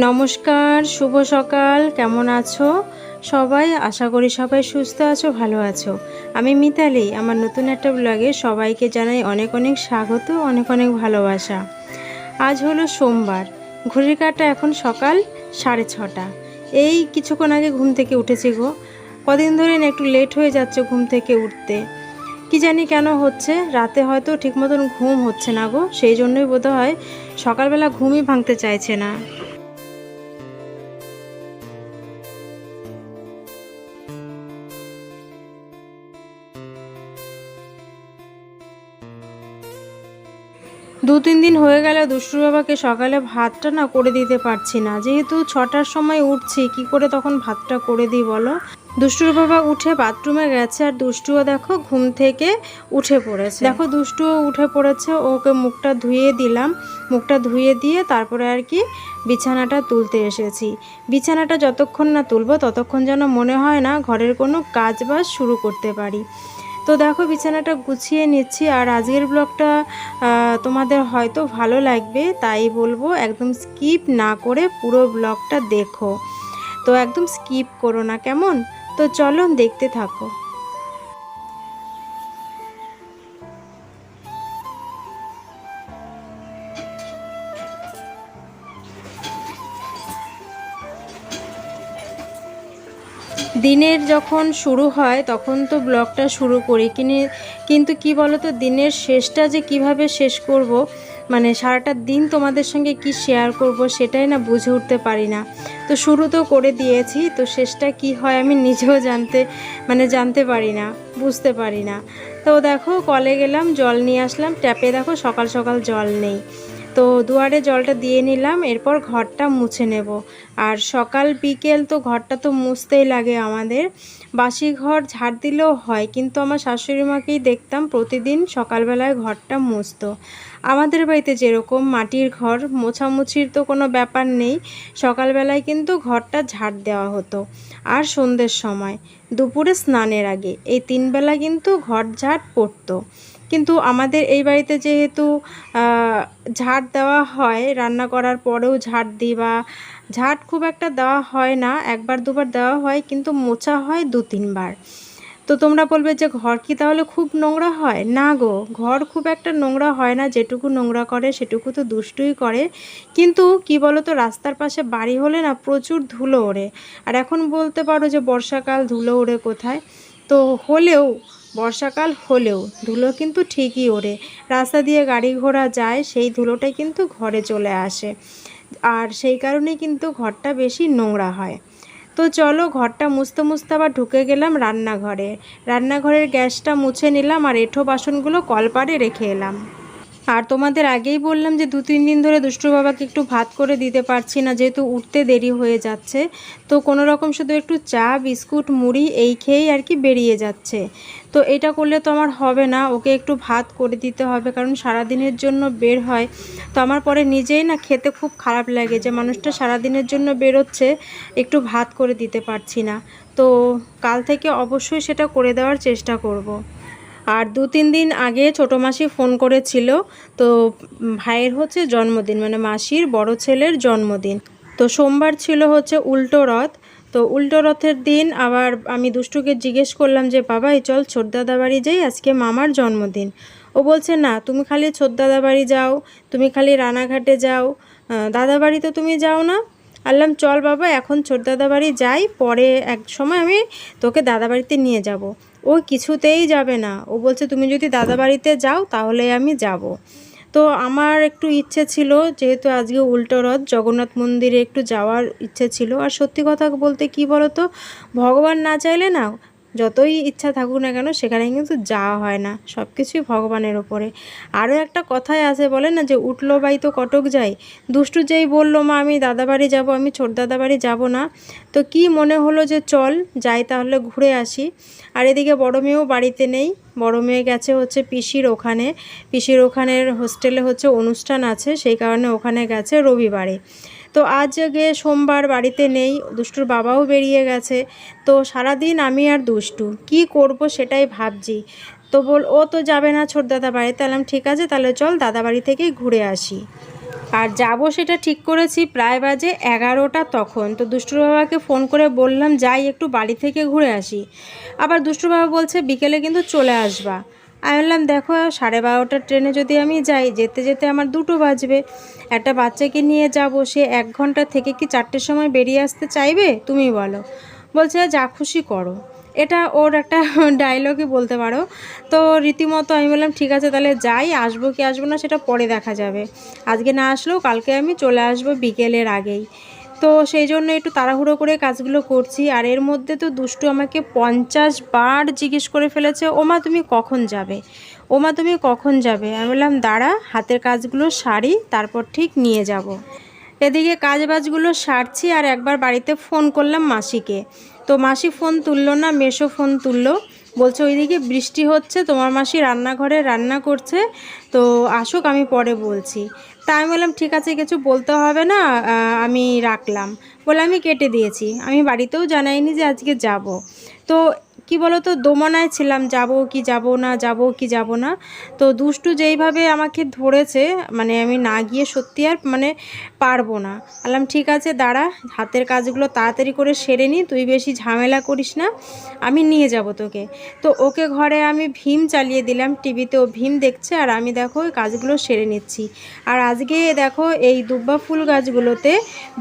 নমস্কার, শুভ সকাল। কেমন আছো সবাই? আশা করি সবাই সুস্থ আছো, ভালো আছো। আমি মিতালি। আমার নতুন একটা ব্লগে সবাইকে জানাই অনেক অনেক স্বাগত, অনেক অনেক ভালোবাসা। আজ হলো সোমবার, ঘড়ির কাঁটা এখন সকাল 6:30। এই কিছুক্ষণ আগে ঘুম থেকে উঠেছি গো। কদিন ধরে না একটু লেট হয়ে যাচ্ছে ঘুম থেকে উঠতে, কি জানি কেন হচ্ছে। রাতে হয়তো ঠিক মতন ঘুম হচ্ছে না গো, সেই জন্যই বোধ হয় সকালবেলা ঘুমই ভাঙতে চাইছে না। দু তিন দিন হয়ে গেল দুষ্টুর বাবাকে সকালে ভাতটা না করে দিতে পারছি না। যেহেতু 6টার সময় উঠছি, কি করে তখন ভাতটা করে দিই বলো। দুষ্টুর বাবা উঠে বাথরুমে গেছে, আর দুষ্টুও দেখো ঘুম থেকে উঠে পড়েছে। দেখো দুষ্টুও উঠে পড়েছে, ওকে মুখটা ধুয়ে দিলাম। মুখটা ধুয়ে দিয়ে তারপরে আর কি বিছানাটা তুলতে এসেছি। বিছানাটা যতক্ষণ না তুলবো ততক্ষণ যেন মনে হয় না ঘরের কোনো কাজ বাজ শুরু করতে পারি। তো দেখো বিছানাটা গুছিয়ে নিচ্ছি। আর আজকের ব্লগটা তোমাদের হয়তো ভালো লাগবে, তাই বলবো একদম স্কিপ না করে পুরো ব্লগটা দেখো। তো একদম স্কিপ করো না, কেমন? তো চলো দেখতে থাকো। দিনের যখন শুরু হয় তখন তো ব্লগটা শুরু করি, কিন্তু কি বলো তো, দিনের শেষটা যে কিভাবে শেষ করব, মানে সারাটা দিন তোমাদের সঙ্গে কি শেয়ার করব সেটাই না বুঝে উঠতে পারি না। তো শুরু তো করে দিয়েছি, তো শেষটা কি হয় আমি নিজেও জানতে পারি না, বুঝতে পারি না। তো দেখো কলে গেলাম, জল নিয়ে আসলাম। ট্যাপে দেখো সকাল সকাল জল নেই, তো দুয়ারে জলটা দিয়ে নিলাম। এরপর ঘরটা মুছে নেব। আর সকাল বিকেল তো ঘরটা তো মুছতেই লাগে আমাদের। বাসি ঘর ঝাড় দিলেও হয়, কিন্তু আমার শাশুড়ি মাকেই দেখতাম প্রতিদিন সকালবেলায় ঘরটা মুছতো। আমাদের বাড়িতে যেরকম মাটির ঘর, মোছামুছির তো কোনো ব্যাপার নেই। সকালবেলায় কিন্তু ঘরটা ঝাড় দেওয়া হতো। আর সন্ধ্যের সময়, দুপুরে স্নানের আগে, এই 3 বেলা কিন্তু ঘর ঝাড় পড়তো। কিন্তু আমাদের এই বাড়িতে যেহেতু ঝাড় দেওয়া হয়, রান্না করার পরেও ঝাড় দিই, বা ঝাড় খুব একটা দেওয়া হয় না, একবার দুবার দেওয়া হয়, কিন্তু মোছা হয় 2-3 বার। তো তোমরা বলবে যে ঘর কি তাহলে খুব নোংরা হয়? না গো, ঘর খুব একটা নোংরা হয় না। যেটুকু নোংরা করে সেটুকু তো দুষ্টুই করে। কিন্তু কি বলো তো, রাস্তার পাশে বাড়ি হলে না প্রচুর ধুলো ওড়ে। আর এখন বলতে পারো যে বর্ষাকাল, ধুলো ওড়ে কোথায়? তো হলেও, বর্ষাকাল হলেও ধুলো কিন্তু ঠিকই ওড়ে। রাস্তা দিয়ে গাড়ি ঘোড়া যায়, সেই ধুলোটাই কিন্তু ঘরে চলে আসে। আর সেই কারণেই কিন্তু ঘরটা বেশি নোংরা হয়। তো চলো ঘরটা মুছতে মুছতে আবার ঢুকে গেলাম রান্নাঘরে। রান্নাঘরের গ্যাসটা মুছে নিলাম, আর এঁঠো বাসনগুলো কলপাড়ে রেখে এলাম। আর তোমাদের আগেই বললাম যে 2-3 দিন ধরে দুষ্টুর বাবাকে একটু ভাত করে দিতে পারছি না, যেহেতু উঠতে দেরি হয়ে যাচ্ছে। তো কোনো রকম শুধু একটু চা, বিস্কুট, মুড়ি এই খেয়েই আর কি বেরিয়ে যাচ্ছে। তো এটা করলে তো আমার হবে না, ওকে একটু ভাত করে দিতে হবে, কারণ সারাদিনের জন্য বের হয়। তো আমার পরে নিজেই না খেতে খুব খারাপ লাগে যে মানুষটা সারাদিনের জন্য বেরোচ্ছে, একটু ভাত করে দিতে পারছি না। তো কাল থেকে অবশ্যই সেটা করে দেওয়ার চেষ্টা করব। আর 2-3 দিন আগে ছোটো মাসি ফোন করেছিল। তো ভাইয়ের হচ্ছে জন্মদিন, মানে মাসির বড় ছেলের জন্মদিন। তো সোমবার ছিল হচ্ছে উল্টো রথ। তো উল্টো রথের দিন আবার আমি দুষ্টুকে জিজ্ঞেস করলাম যে বাবা এই চল ছোটদাদা বাড়ি যাই, আজকে মামার জন্মদিন। ও বলছে না, তুমি খালি ছোটদাদা বাড়ি যাও, তুমি খালি রানাঘাটে যাও, দাদা বাড়ি তো তুমি যাও না। আনলাম চল বাবা এখন ছোটদাদা বাড়ি যাই, পরে এক সময় আমি তোকে দাদা বাড়িতে নিয়ে যাব। ও কিছুতেই যাবে না, ও বলছে তুমি যদি দাদা বাড়িতে যাও তাহলে আমি যাব। তো আমার একটু ইচ্ছে ছিল, যেহেতু আজকে উল্টো রথ, জগন্নাথ মন্দিরে একটু যাওয়ার ইচ্ছে ছিল। আর সত্যি কথা বলতে কি বলো তো, ভগবান না চাইলে না যতই ইচ্ছা থাকুক না কেন সেখানে কিন্তু যাওয়া হয় না, সব কিছুই ভগবানের ওপরে। আরও একটা কথাই আছে, বলে না যে উঠলো বাই তো কটক যায়। দুষ্টু যেই বললো মা আমি দাদাবাড়ি যাব, আমি ছোট দাদাবাড়ি যাব না, তো কি মনে হলো যে চল যাই তাহলে ঘুরে আসি। আর এদিকে বড় মেয়েও বাড়িতে নেই, বড় মেয়ে গেছে হচ্ছে পিসির ওখানে। পিসির ওখানের হোস্টেলে হচ্ছে অনুষ্ঠান আছে, সেই কারণে ওখানে গেছে রবিবারে। তো আজ গিয়ে সোমবার বাড়িতে নেই, দুষ্টুর বাবাও বেরিয়ে গেছে। তো সারাদিন আমি আর দুষ্টু কি করব সেটাই ভাবছি। তো ও তো যাবে না ছোট দাদা বাড়িতে। এলাম ঠিক আছে তাহলে চল দাদা বাড়ি থেকেই ঘুরে আসি। আর যাব সেটা ঠিক করেছি প্রায় বাজে 11টা তখন। তো দুষ্টুর বাবাকে ফোন করে বললাম যাই একটু বাড়ি থেকে ঘুরে আসি। আবার দুষ্টুর বাবা বলছে বিকেলে কিন্তু চলে আসবা। আমি বললাম দেখো 12:30টার ট্রেনে যদি আমি যাই, যেতে যেতে আমার 2টো বাজবে। একটা বাচ্চাকে নিয়ে যাব, সে 1 ঘন্টা থেকে কি 4টের সময় বেরিয়ে আসতে চাইবে তুমি বলো? বলছে যা খুশি করো। এটা ওর একটা ডায়লগই বলতে পারো। তো রীতিমতো আমি বললাম ঠিক আছে তাহলে যাই, আসবো কি আসবো না সেটা পরে দেখা যাবে, আজকে না আসলেও কালকে আমি চলে আসবো বিকেলের আগেই। তো সেই জন্য একটু তাড়াহুড়ো করে কাজগুলো করছি। আর এর মধ্যে তো দুষ্টু আমাকে 50 বার জিজ্ঞেস করে ফেলেছে, ওমা তুমি কখন যাবে, ওমা তুমি কখন যাবে? আমি বললাম দাঁড়া হাতের কাজগুলো সারি তারপর ঠিক নিয়ে যাব। এদিকে কাজবাজগুলো সারছি আর একবার বাড়িতে ফোন করলাম মাসিকে। তো মাসি ফোন তুললো না, মেসো ফোন তুললো, বলছে ওইদিকে বৃষ্টি হচ্ছে, তোমার মাসি রান্নাঘরে রান্না করছে, তো আসুক আমি পরে বলছি। তা আমি বললাম ঠিক আছে কিছু বলতে হবে না, আমি রাখলাম বলে আমি কেটে দিয়েছি। আমি বাড়িতেও জানাইনি যে আজকে যাব। তো কি বলো তো দোমনায় ছিলাম, যাব কি যাব না, যাব কি যাব না। তো দুষ্টু যেইভাবে আমাকে ধরেছে, মানে আমি না গিয়ে সত্যি আর মানে পারবো না। বললাম ঠিক আছে দাঁড়া হাতের কাজগুলো তাড়াতাড়ি করে সেরে নি, তুই বেশি ঝামেলা করিস না, আমি নিয়ে যাব তোকে। তো ওকে ঘরে আমি ভীম চালিয়ে দিলাম, টিভিতে ও ভীম দেখছে আর আমি দেখো ওই কাজগুলো সেরে নিচ্ছি। আর আজকে দেখো এই দুব্বা ফুল গাছগুলোতে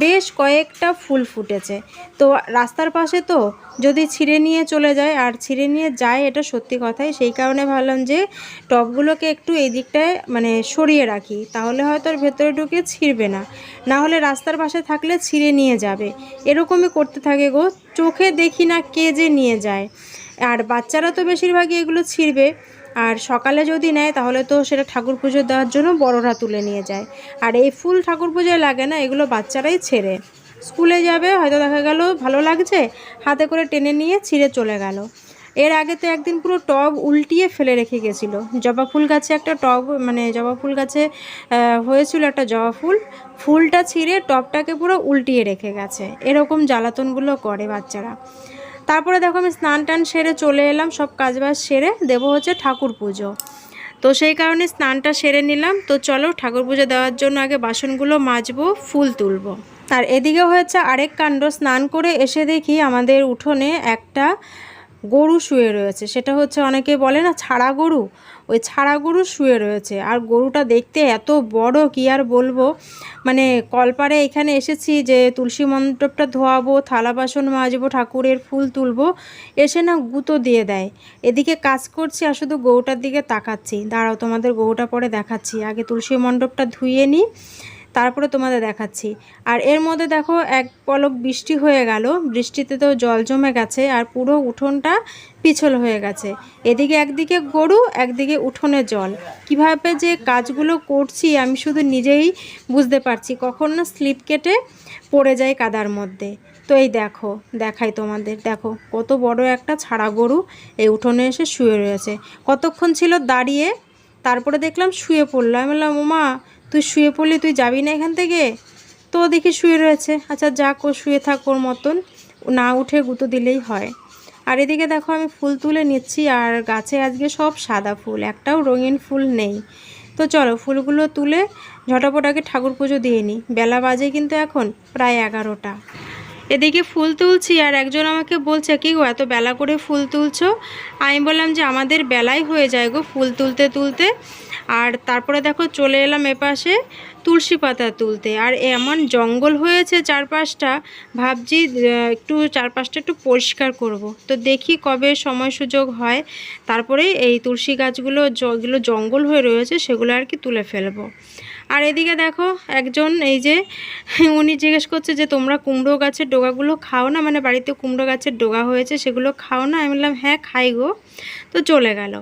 বেশ কয়েকটা ফুল ফুটেছে। তো রাস্তার পাশে তো যদি ছিঁড়ে নিয়ে চলে যায়, আর ছিঁড়ে নিয়ে যায় এটা সত্যি কথাই, সেই কারণে ভাবলাম যে টবগুলোকে একটু এই দিকটায় মানে সরিয়ে রাখি, তাহলে হয়তো আর ভেতরে ঢুকে ছিঁড়বে না, না হলে রাস্তার পাশে থাকলে ছিঁড়ে নিয়ে যাবে। এরকমই করতে থাকে গো, চোখে দেখি না কে যে নিয়ে যায়। আর বাচ্চারা তো বেশিরভাগই এগুলো ছিঁড়বে, আর সকালে যদি নেয় তাহলে তো সেটা ঠাকুর পুজো দেওয়ার জন্য বড়রা তুলে নিয়ে যায়। আর এই ফুল ঠাকুর পুজোয় লাগে না, এগুলো বাচ্চারাই ছেড়ে স্কুলে যাবে, হয়তো দেখা গেল ভালো লাগছে হাতে করে টেনে নিয়ে ছিঁড়ে চলে গেল। এর আগে তো একদিন পুরো টব উল্টিয়ে ফেলে রেখে গেছিলো। জবা ফুল গাছে একটা টব, মানে জবা ফুল গাছে হয়েছিল একটা জবা ফুল, ফুলটা ছিঁড়ে টবটাকে পুরো উল্টিয়ে রেখে গেছে। এরকম জ্বালাতনগুলো করে বাচ্চারা। তারপরে দেখো আমি স্নান টান সেরে চলে এলাম, সব কাজবাজ সেরে দেবো হচ্ছে ঠাকুর পুজো। তো সেই কারণে স্নানটা সেরে নিলাম। তো চলো ঠাকুর পুজো দেওয়ার জন্য আগে বাসনগুলো মাজবো, ফুল তুলবো। আর এদিকে হয়েছে আরেক কাণ্ড, স্নান করে এসে দেখি আমাদের উঠোনে একটা গরু শুয়ে রয়েছে। সেটা হচ্ছে অনেকে বলে না ছাড়া গরু, ওই ছাড়া গরু শুয়ে রয়েছে। আর গরুটা দেখতে এত বড় কি আর বলবো, মানে কলপারে এখানে এসেছি যে তুলসী মণ্ডপটা ধোয়াবো, থালা বাসন মাজবো, ঠাকুরের ফুল তুলবো, এসে না গুঁতো দিয়ে দেয়। এদিকে কাজ করছি আর শুধু গরুটার দিকে তাকাচ্ছি। দাঁড়াও তোমাদের গরুটা পরে দেখাচ্ছি, আগে তুলসী মণ্ডপটা ধুয়ে নিই তারপরে তোমাদের দেখাচ্ছি। আর এর মধ্যে দেখো এক পলক বৃষ্টি হয়ে গেল, বৃষ্টিতে তো জল জমে গেছে আর পুরো উঠোনটা পিছল হয়ে গেছে। এদিকে একদিকে গরু, একদিকে উঠোনে জল। কিভাবে যে কাজগুলো করছি আমি শুধু নিজেই বুঝতে পারছি, কখন না স্লিপ কেটে পড়ে যায় কাদার মধ্যে। তো এই দেখো দেখাই তোমাদের, দেখো কত বড় একটা ছাড়া গরু এই উঠোনে এসে শুয়ে রয়েছে। কতক্ষণ ছিল দাঁড়িয়ে, তারপরে দেখলাম শুয়ে পড়লো। আমি বললাম ওমা তুই শুয়ে পড়লি, তুই যাবি না এখান থেকে? তো দেখি শুয়ে রয়েছে, আচ্ছা যাক ও শুয়ে থাক ওর মতন, না উঠে গুঁতো দিলেই হয়। আর এদিকে দেখো আমি ফুল তুলে নিচ্ছি, আর গাছে আজকে সব সাদা ফুল, একটাও রঙিন ফুল নেই। তো চলো ফুলগুলো তুলে ঝটাপট আগে ঠাকুর পুজো দিয়ে নিই। বেলা বাজে কিন্তু এখন প্রায় 11টা। এদিকে ফুল তুলছি আর একজন আমাকে বলছে কি গো এত বেলা করে ফুল তুলছো? আমি বললাম যে আমাদের বেলাই হয়ে যায় গো ফুল তুলতে তুলতে। আর তারপরে দেখো চলে এলাম এপাশে তুলসী পাতা তুলতে। আর এমন জঙ্গল হয়েছে চারপাশটা, ভাবছি একটু চারপাশটা একটু পরিষ্কার করব। তো দেখি কবে সময় সুযোগ হয়, তারপরে এই তুলসী গাছগুলো যেগুলো জঙ্গল হয়ে রয়েছে সেগুলো আর কি তুলে ফেলবো। আর এদিকে দেখো একজন এই যে উনি জিজ্ঞেস করছে যে তোমরা কুমড়ো গাছের ডোগাগুলো খাও না, মানে বাড়িতে কুমড়ো গাছের ডোগা হয়েছে সেগুলো খাও না? আমি বললাম হ্যাঁ খাই গো। তো চলে গেল।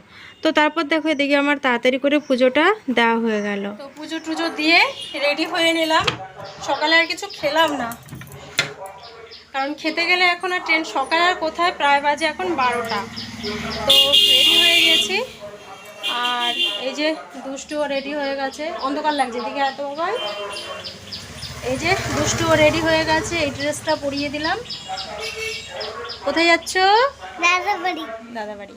তো তারপর দেখো এদিকে আমার তাড়াতাড়ি করে পুজোটা দেওয়া হয়ে গেল। তো পুজো টুজো দিয়ে রেডি হয়ে নিলাম। সকালে আর কিছু খেলাম না, কারণ খেতে গেলে এখন আর ট্রেন, সকালে আর কোথায়, প্রায় বাজে এখন 12টা। তো রেডি হয়ে গেছি। আর এই যে দুষ্টুও রেডি হয়ে গেছে, অন্ধকার লাগছে এদিকে এত মোবাইল। এই যে দুষ্টুও রেডি হয়ে গেছে, এই ড্রেসটা পরিয়ে দিলাম। কোথায় যাচ্ছ? দাদাবাড়ি। দাদাবাড়ি।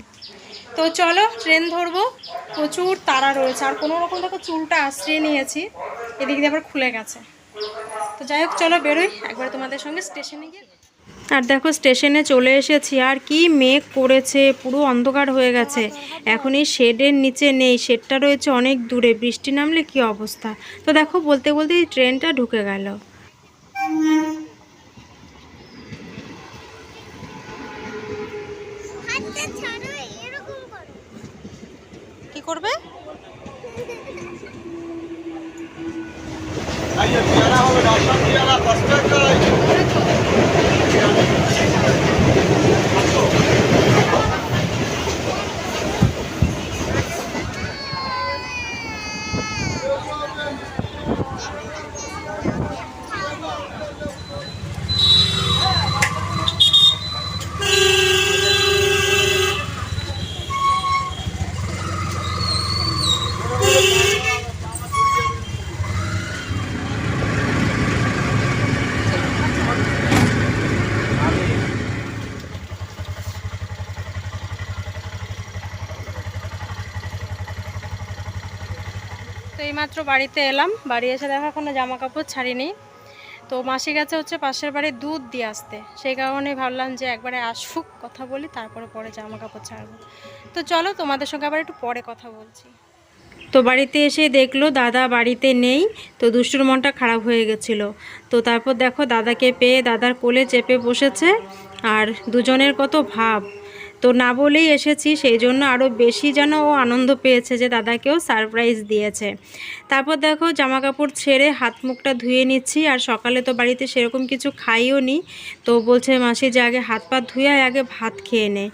তো চলো ট্রেন ধরবো, প্রচুর তাড়া রয়েছে। আর কোনো রকম দেখো চুলটা আশ্রিয়ে নিয়েছি, এদিক দিয়ে আবার খুলে গেছে। তো যাই হোক চলো বেরোই, একবার তোমাদের সঙ্গে স্টেশনে গিয়ে। আর দেখো স্টেশনে চলে এসেছি, আর কি মেঘ করেছে, পুরো অন্ধকার হয়ে গেছে। এখন এই শেডের নিচে নেই, শেডটা রয়েছে অনেক দূরে, বৃষ্টি নামলে কি অবস্থা। তো দেখো বলতে বলতে এই ট্রেনটা ঢুকে গেল। কি করবে? তো এইমাত্র বাড়িতে এলাম, বাড়ি এসে দেখা কোনো জামা কাপড় ছাড়িনি। তো মাসি গেছে হচ্ছে পাশের বাড়ি দুধ দিয়ে আসতে, সেই কারণে ভাবলাম যে একবারে আসুক, কথা বলি, তারপরে পরে জামা কাপড় ছাড়বো। তো চলো তোমাদের সঙ্গে আবার একটু পরে কথা বলছি। তো বাড়িতে এসে দেখলো দাদা বাড়িতে নেই, তো দুষ্টুর মনটা খারাপ হয়ে গেছিলো। তো তারপর দেখো দাদাকে পেয়ে দাদার কোলে চেপে বসেছে, আর দুজনের কত ভাব। তো না বলেই এসেছি, সেই জন্য আরও বেশি যেন ও আনন্দ পেয়েছে যে দাদাকেও সারপ্রাইজ দিয়েছে। তারপর দেখো জামা কাপড় ছেড়ে হাত মুখটা ধুয়ে নিচ্ছি, আর সকালে তো বাড়িতে সেরকম কিছু খাইও নি। তো বলছে মাসি যে আগে হাত পা ধুয়ে আগে ভাত খেয়ে নে।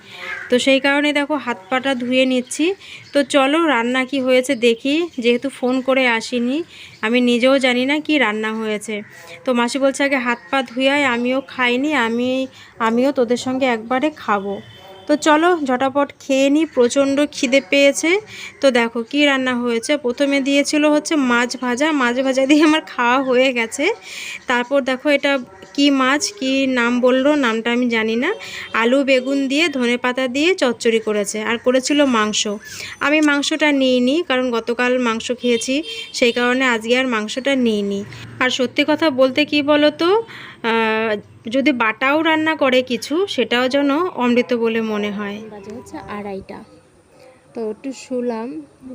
তো সেই কারণে দেখো হাত পাটা ধুয়ে নিচ্ছি। তো চলো রান্না কি হয়েছে দেখি, যেহেতু ফোন করে আসিনি, আমি নিজেও জানি না কি রান্না হয়েছে। তো মাসি বলছে আগে হাত পা ধুয়ে আমিও খাইনি, আমিও তোদের সঙ্গে একবারে খাবো। তো চলো ঝটাপট খেয়ে নিই, প্রচণ্ড খিদে পেয়েছে। তো দেখো কি রান্না হয়েছে, প্রথমে দিয়েছিল হচ্ছে মাছ ভাজা, মাছ ভাজা দিয়ে আমার খাওয়া হয়ে গেছে। তারপর দেখো এটা কি মাছ, কি নাম বললো, নামটা আমি জানি না। আলু বেগুন দিয়ে ধনেপাতা দিয়ে চচ্চড়ি করেছে, আর করেছিল মাংস। আমি মাংসটা নিইনি, কারণ গতকাল মাংস খেয়েছি, সেই কারণে আজকে আর মাংসটা নিইনি। আর সত্যি কথা বলতে কি বলো তো, যদি বাটাও রান্না করে কিছু, সেটাও যেন অমৃত বলে মনে হয়। বাজে হচ্ছে 2:30। তো একটু শুলাম,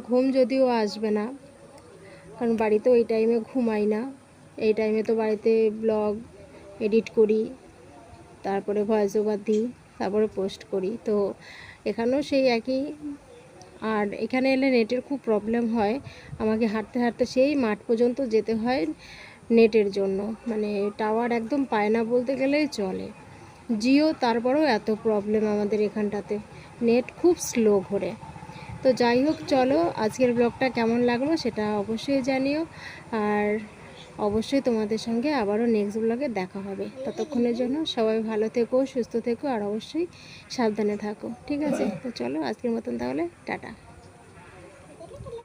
ঘুম যদিও আসবে না, কারণ বাড়িতেও এই টাইমে ঘুমাই না। এই টাইমে তো বাড়িতে ব্লগ এডিট করি, তারপরে ভয়েস ওভার দিই, তারপরে পোস্ট করি। তো এখানেও সেই একই। আর এখানে এলে নেটের খুব প্রবলেম হয়, আমাকে হাঁটতে হাঁটতে সেই মাঠ পর্যন্ত যেতে হয় নেটের জন্য। মানে টাওয়ার একদম পায় না বলতে গেলেই চলে। জিও তারপরেও এত প্রবলেম আমাদের এখানটাতে, নেট খুব স্লো ঘোরে। তো যাই হোক চলো, আজকের ব্লগটা কেমন লাগলো সেটা অবশ্যই জানিও। আর অবশ্যই তোমাদের সঙ্গে আবারও নেক্সট ব্লগে দেখা হবে। ততক্ষণের জন্য সবাই ভালো থেকো, সুস্থ থেকো, আর অবশ্যই সাবধানে থাকো, ঠিক আছে? তো চলো আজকের মতন তাহলে টাটা।